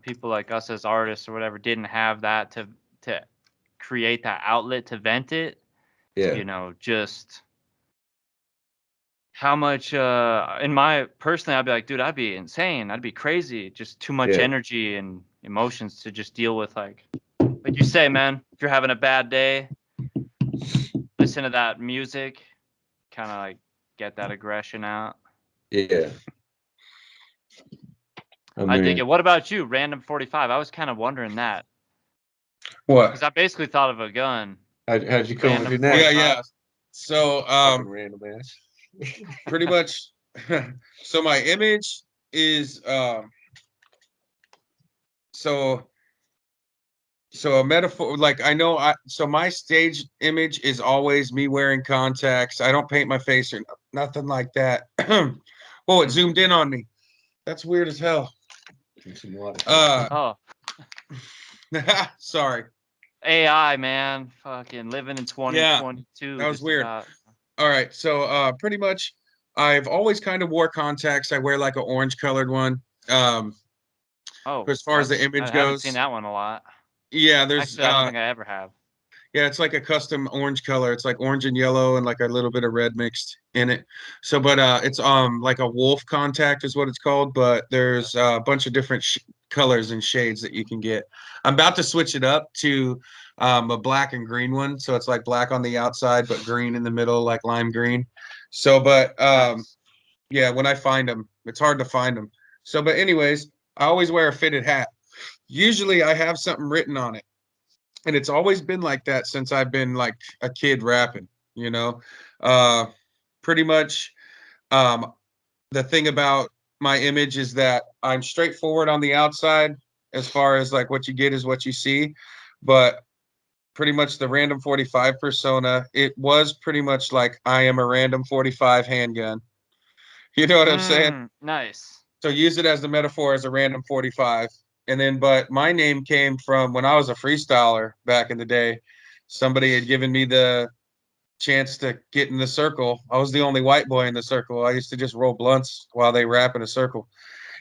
people like us as artists or whatever didn't have that to create that outlet to vent it, yeah. Just how much in my personally, I'd be like, dude, I'd be insane. I'd be crazy. Just too much Yeah. energy and emotions to just deal with like you say, man, if you're having a bad day, listen to that music, kind of like get that aggression out. Yeah. I dig it. What about you, Random45? I was kind of wondering that. What? Because I basically thought of a gun. How'd you come with your name? Yeah. So Random ass. pretty much so my image is so a metaphor, like so my stage image is always me wearing contacts. I don't paint my face or nothing like that. Whoa, it zoomed in on me. That's weird as hell. Some water. Oh, sorry. AI, man. Fucking living in 2022. That was just weird. about. All right, so pretty much I've always kind of wore contacts. I wear like an orange colored one. Oh, as far as the I image haven't seen goes. that one a lot. Yeah, there's Actually, I don't think I ever have. Yeah, it's like a custom orange color. It's like orange and yellow and like a little bit of red mixed in it. So, but it's like a wolf contact is what it's called. But there's a bunch of different colors and shades that you can get. I'm about to switch it up to a black and green one. So it's like black on the outside, but green in the middle, like lime green. So, but Nice. yeah, when I find them, it's hard to find them. So, but anyways, I always wear a fitted hat. Usually I have something written on it. And it's always been like that since I've been like a kid rapping, you know. Uh Pretty much um the thing about my image is that I'm straightforward on the outside as far as like what you get is what you see, but pretty much the random 45 persona, it was pretty much like I am a random 45 handgun. You know what I'm saying? Nice. So use it as the metaphor as a random 45. And then, but my name came from when I was a freestyler back in the day. Somebody had given me the chance to get in the circle. I was the only white boy in the circle. I used to just roll blunts while they rap in a circle.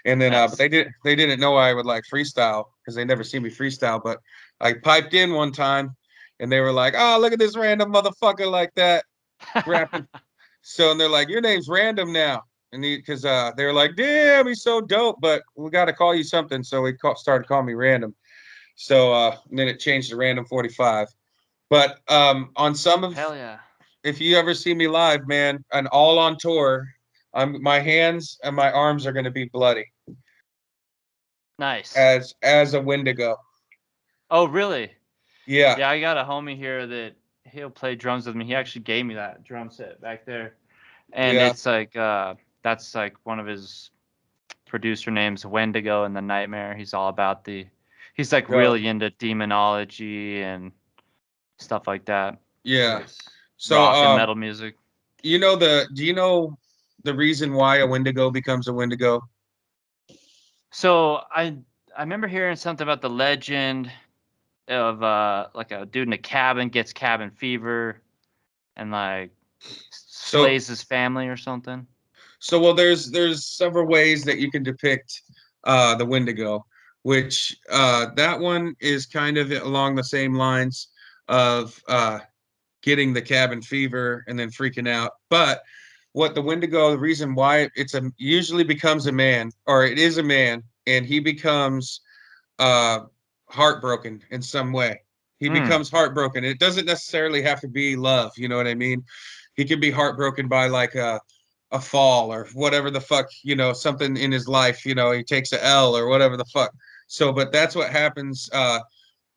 And then, but Nice. they didn't know I would like freestyle because they never seen me freestyle. But I piped in one time, and they were like, "Oh, look at this random motherfucker like that rapping." So and they're like, "Your name's Random now," and because they were like, "Damn, he's so dope," but we got to call you something, so we started calling me Random. So and then it changed to Random 45. But on some of, Hell yeah. if you ever see me live, man, and all on tour, my hands and my arms are going to be bloody Nice. as a Wendigo. Oh, really? Yeah, Yeah, I got a homie here that he'll play drums with me. He actually gave me that drum set back there. And yeah, it's like that's like one of his producer names, Wendigo and the Nightmare. He's all about he's like dope. really into demonology and stuff like that. Yeah. Like So rock and metal music. do you know the reason why a Wendigo becomes a Wendigo? So I remember hearing something about the legend of like a dude in a cabin gets cabin fever and like So slays his family or something. So well, there's several ways that you can depict the Wendigo, which that one is kind of along the same lines of getting the cabin fever and then freaking out. But what the Wendigo, the reason why it's a usually becomes a man, or it is a man, and he becomes uh, heartbroken in some way. He Hmm. becomes heartbroken. It doesn't necessarily have to be love. You know what I mean? He can be heartbroken by like a fall or whatever the fuck, something in his life, he takes a L or whatever the fuck. So, but that's what happens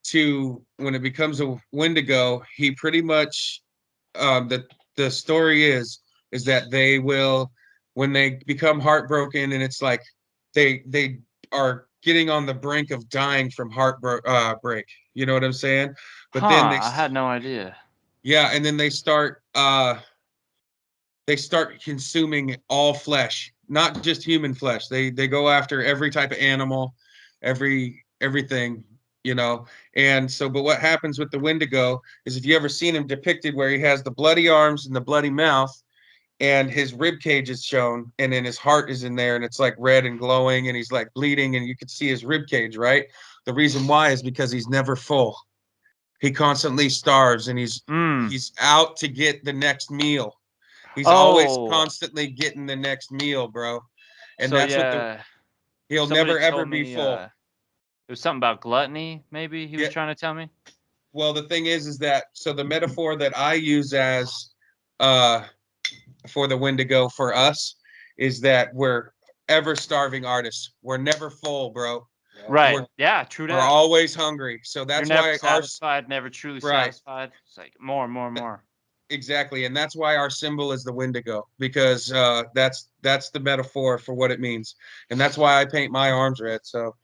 to when it becomes a Wendigo. He pretty much the story is that they will when they become heartbroken and it's like they are getting on the brink of dying from break. You know what I'm saying? But then Huh. I had no idea. yeah, and then they start consuming all flesh, not just human flesh. They go after every type of animal, everything, you know. And so, but what happens with the Wendigo is if you ever seen him depicted where he has the bloody arms and the bloody mouth, and his rib cage is shown, and then his heart is in there, and it's like red and glowing, and he's like bleeding, and you can see his rib cage, right? The reason why is because he's never full. He constantly starves, and Hmm. he's out to get the next meal. He's always Oh. constantly getting the next meal, bro. And So that's what yeah, he'll somebody never ever told be me full. it was something about gluttony. Maybe he was Yeah. trying to tell me. Well, the thing is that so the metaphor that I use as uh for the Wendigo for us is that we're ever starving artists. We're never full, bro. Right. We're Yeah. True we're that. always hungry. So You're that's never why satisfied. Never truly right. satisfied. It's like more, more, more. Exactly, and that's why our symbol is the Wendigo because that's the metaphor for what it means, and that's why I paint my arms red. So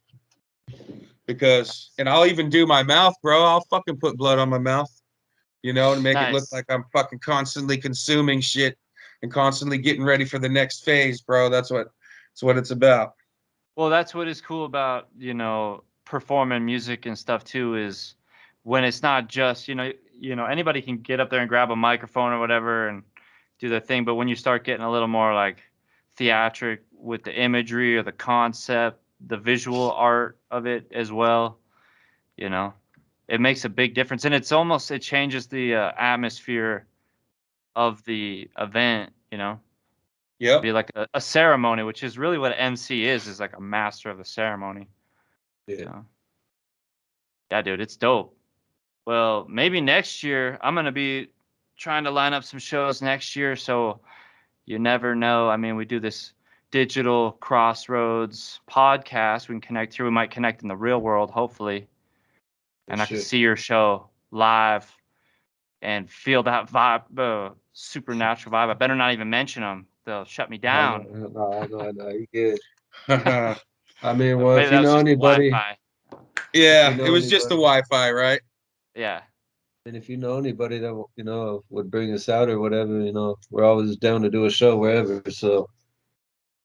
because, and I'll even do my mouth, bro. I'll fucking put blood on my mouth, to make it look Nice. like I'm fucking constantly consuming shit and constantly getting ready for the next phase, bro. That's what it's about. Well, that's what is cool about, performing music and stuff too is when it's not just, anybody can get up there and grab a microphone or whatever and do their thing, but when you start getting a little more like theatric with the imagery or the concept, the visual art of it as well, you know. it makes a big difference, and it's almost, it changes the atmosphere of the event, you know. Yep. Be like a ceremony, which is really what MC is like a master of the ceremony. Yeah. So, yeah, dude, it's dope. Well, maybe next year I'm gonna be trying to line up some shows next year, so you never know. I mean, we do this digital Crossroads podcast. We can connect here. We might connect in the real world, hopefully, and I can see your show live and feel that vibe, the supernatural vibe. I better not even mention them. They'll shut me down. I know. You good. I mean, well, Maybe if you that was know just the anybody, Wi-Fi. Yeah, you know it was just the anybody, Wi-Fi, right? Yeah. and if you know anybody that would bring us out or whatever, we're always down to do a show wherever. So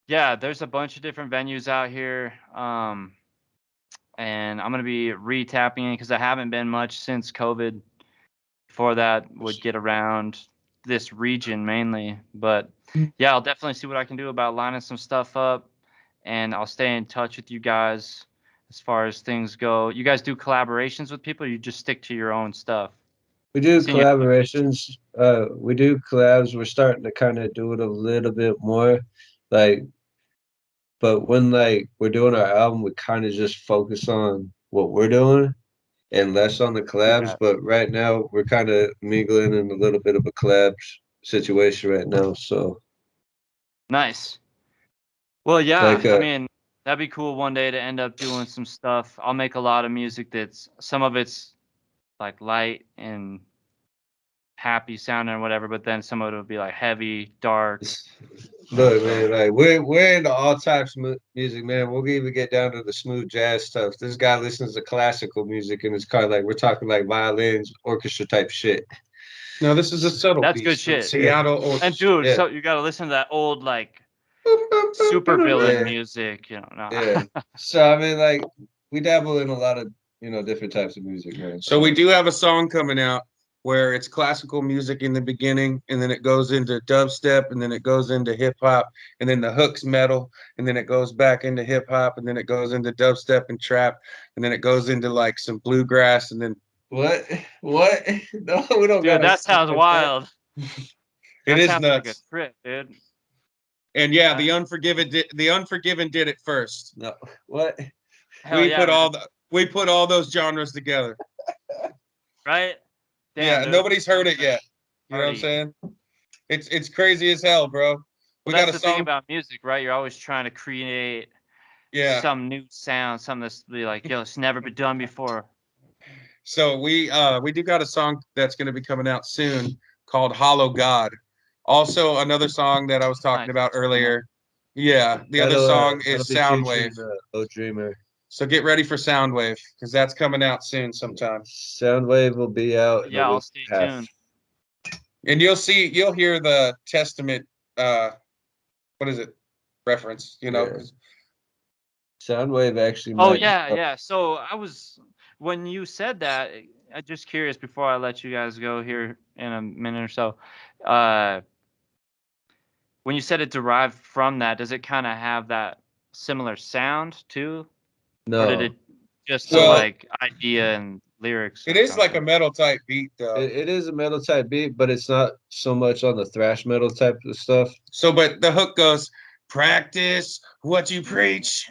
Yeah, there's a bunch of different venues out here. And I'm gonna be re-tapping because I haven't been much since COVID. Before that, would get around this region mainly, but yeah, I'll definitely see what I can do about lining some stuff up, and I'll stay in touch with you guys as far as things go. You guys do collaborations with people, or you just stick to your own stuff? we do Seen you have a picture. collaborations. We do collabs. We're starting to kind of do it a little bit more, like. But when we're doing our album, we kind of just focus on what we're doing and less on the collabs. Yeah. But right now, we're kind of mingling in a little bit of a collab situation right now. So Nice. Well, yeah, like I mean, that'd be cool one day to end up doing some stuff. I'll make a lot of music that's, some of it's like light and happy sounding or whatever, but then some of it will be like heavy, dark. look, So man, like we're into all types of music, man. We'll even get down to the smooth jazz stuff. This guy listens to classical music in his car, like we're talking like violins, orchestra type shit. No, this is a subtle that's good piece from shit. Seattle. And dude, Yeah. so you gotta listen to that old like super villain Yeah. music, you know. No. Yeah. So I mean, like we dabble in a lot of different types of music, man. So we do have a song coming out where it's classical music in the beginning, and then it goes into dubstep, and then it goes into hip hop, and then the hook's metal, and then it goes back into hip hop, and then it goes into dubstep and trap, and then it goes into like some bluegrass, and then What? What? No, we don't Dude, got that sounds wild. it That is sounds like a nuts. trip, dude. And yeah, the Unforgiven did it first. No. What? Hell We yeah, put man. we put all those genres together. Right? Damn, Yeah, dude. nobody's heard it yet. You know what I'm Party. saying? It's crazy as hell, bro. Well, We that's got a the thing song. about music, right? You're always trying to create Yeah. some new sound, something that's be like, yo, it's never been done before. So we do got a song that's going to be coming out soon called Hollow God. Also another song that I was talking Nice. about earlier. Yeah, the other song is that'll be Soundwave. featuring, Oh Dreamer. So get ready for Soundwave because that's coming out soon sometime. Soundwave will be out in Yeah, a I'll week stay and a half. tuned. And you'll hear the Testament what is it? Reference, you know. Yeah. Soundwave actually Oh might yeah, yeah. So when you said that, I'm just curious before I let you guys go here in a minute or so. When you said it derived from that, does it kind of have that similar sound too? Or did no. it just the Well, like idea and lyrics it or is like a something? metal type beat though. It is a metal type beat, but it's not so much on the thrash metal type of stuff. So but the hook goes, practice what you preach.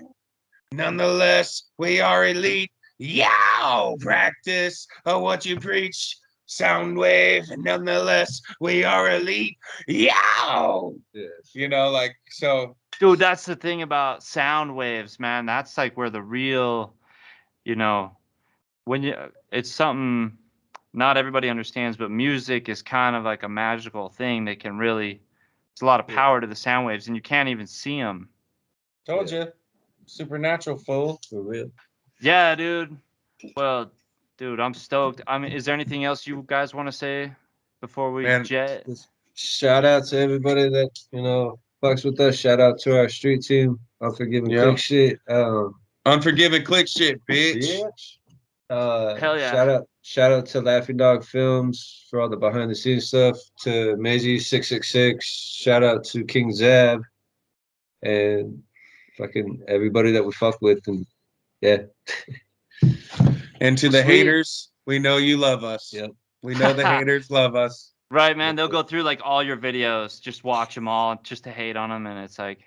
Nonetheless, we are elite. Yow! Practice what you preach. Soundwave. Nonetheless, we are elite. Yow! Yes. You know, like, so. Dude, that's the thing about sound waves, man. That's like where the real, you know, it's something not everybody understands, but music is kind of like a magical thing that can really, it's a lot of power to the sound waves, and you can't even see them. Told you. Supernatural, fool. For real. Yeah, dude. Well, dude, I'm stoked. I mean, is there anything else you guys want to say before we Man, jet? Just shout out to everybody that, fucks with us. Shout out to our street team. Unforgiven Yeah. Click Shit. Unforgiven click shit, bitch. Yeah. Hell yeah. Shout out to Laughing Dog Films for all the behind the scenes stuff. To Maisie 666. Shout out to King Zab and fucking everybody that we fuck with, and yeah. And to the Sweet. haters, We know you love us. Yep. We know the haters love us. Right, man. They'll go through like all your videos, just watch them all, just to hate on them, and it's like,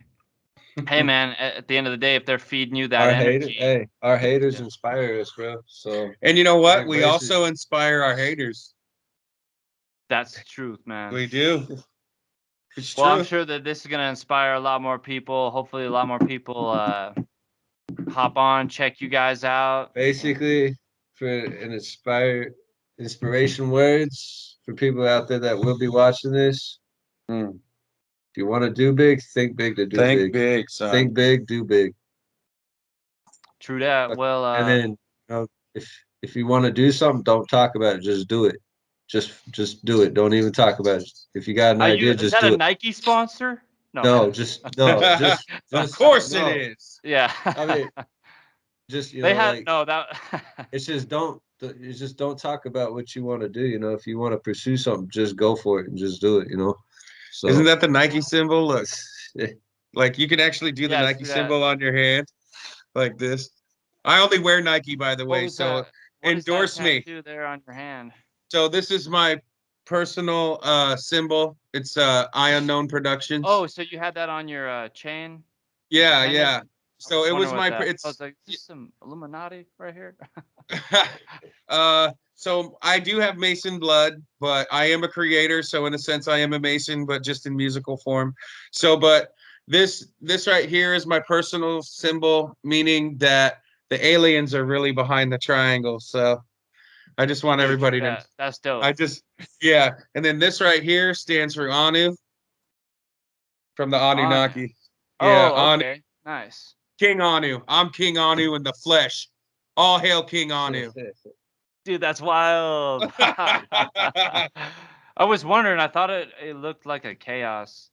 hey, man. At the end of the day, if they're feeding you that energy, Our haters inspire us, bro. So, and you know what? We embrace also inspire our haters. that's the truth, man. We do. It's Well, true. I'm sure that this is gonna inspire a lot more people. Hopefully, a lot more people hop on, check you guys out. basically, for an inspiration words for people out there that will be watching this. If you want to do big, think big to do Think big. big, son. Think big, do big. True that. Well, And then if you want to do something, don't talk about it. Just do it. Just do it. Don't even talk about it. If you got an idea, is just that do a it. Nike sponsor? No, just Of course no. it is. Yeah. I mean, just they had like, no that. it's just don't talk about what you want to do. If you want to pursue something, just go for it and just do it. So Isn't that the Nike symbol? Look, like you can actually do the Yeah, Nike do that. symbol on your hand, like this. I only wear Nike, by the way, so endorse me. Tattoo there on your hand. So this is my personal symbol. It's I Unknown Productions. Oh, so you had that on your chain? yeah, pendant? yeah. So it was my. I It's was like, is this some Illuminati right here? so I do have Mason blood, but I am a creator. So in a sense, I am a Mason, but just in musical form. So, but this right here is my personal symbol, meaning that the aliens are really behind the triangle. So I just want everybody to. That's dope. Yeah. And then this right here stands for Anu from the Anunnaki. Yeah, Oh, Anu. okay. Nice. King Anu. I'm King Anu in the flesh. All hail King Anu. Dude, that's wild. I was wondering. I thought it looked like a chaos.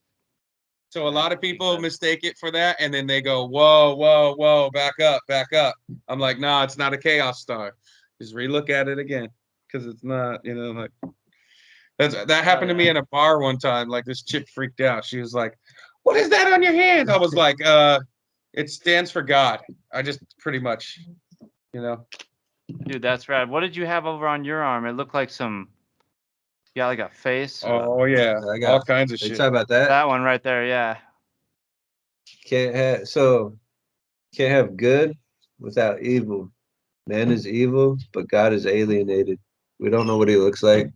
So a lot of people mistake it for that, and then they go, "Whoa, whoa, whoa, back up, back up." I'm like, "Nah, it's not a chaos star. Just relook at it again, because it's not, like." That happened to me in a bar one time. Like this chick freaked out. She was like, "What is that on your hand?" I was like, it stands for God." I just pretty much, Dude, that's rad. What did you have over on your arm? It looked like some. You got like a face. Oh yeah, I got all kinds of You shit. talk about that? That one right there, yeah. Can't have good without evil. Man is evil, but God is alienated. We don't know what he looks like.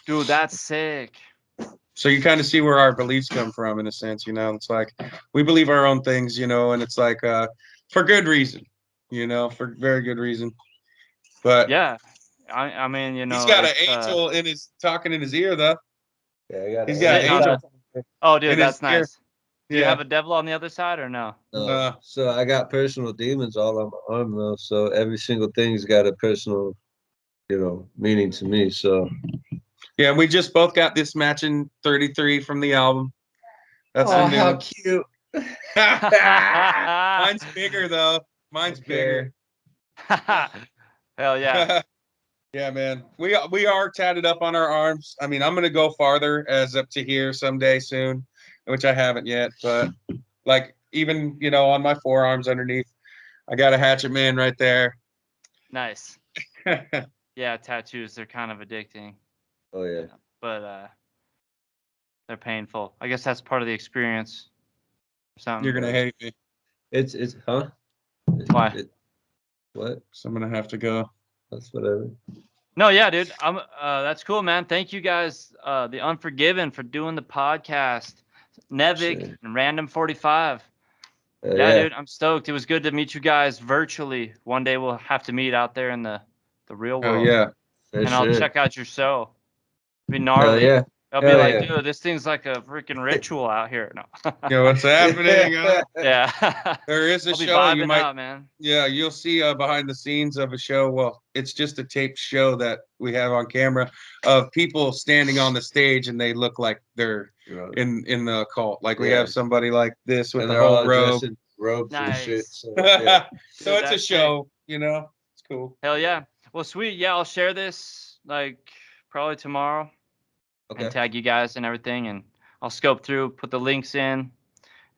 Dude, that's sick. So you kind of see where our beliefs come from, in a sense. It's like we believe our own things, and it's like for good reason, for very good reason. But yeah, I mean, he's got an angel talking in his ear, though. Yeah, he's got an angel. Oh, dude, that's nice. Do you Yeah. have a devil on the other side or no? No. So I got personal demons all on my arm though. So every single thing's got a personal, meaning to me. So yeah, we just both got this matching 33 from the album. That's how cute. Mine's bigger though. Mine's bigger. Hell yeah. Yeah, man. We are tatted up on our arms. I mean, I'm gonna go farther as up to here someday soon, which I haven't yet. But like even on my forearms underneath, I got a Hatchet Man right there. Nice. Yeah, tattoos, they're kind of addicting. Oh yeah. But they're painful. I guess that's part of the experience. Something. You're gonna hate me. It's huh? Why? What? So I'm gonna have to go. That's whatever. No, yeah, dude. That's cool, man. Thank you guys, the Unforgiven, for doing the podcast. Nivek and Randum45. Yeah, dude, I'm stoked. It was good to meet you guys virtually. One day we'll have to meet out there in the real world. Oh yeah. And I'll check out your show. It'll be gnarly. Yeah. I'll be like, dude, this thing's like a freaking ritual out here. No. Yeah, what's happening? Yeah. There is a I'll be show vibing you might. out, man. Yeah, you'll see behind the scenes of a show. Well, it's just a taped show that we have on camera of people standing on the stage, and they look like they're in the cult. Like we have somebody like this with the whole robe. Robes and shit. So, Dude, it's a show, It's cool. Hell yeah. Well, sweet. Yeah, I'll share this like probably tomorrow. Okay. And tag you guys and everything, and I'll scope through, put the links in,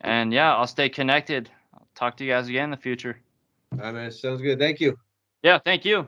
and yeah, I'll stay connected. I'll talk to you guys again in the future. All right, man. Sounds good. Thank you. Yeah, thank you.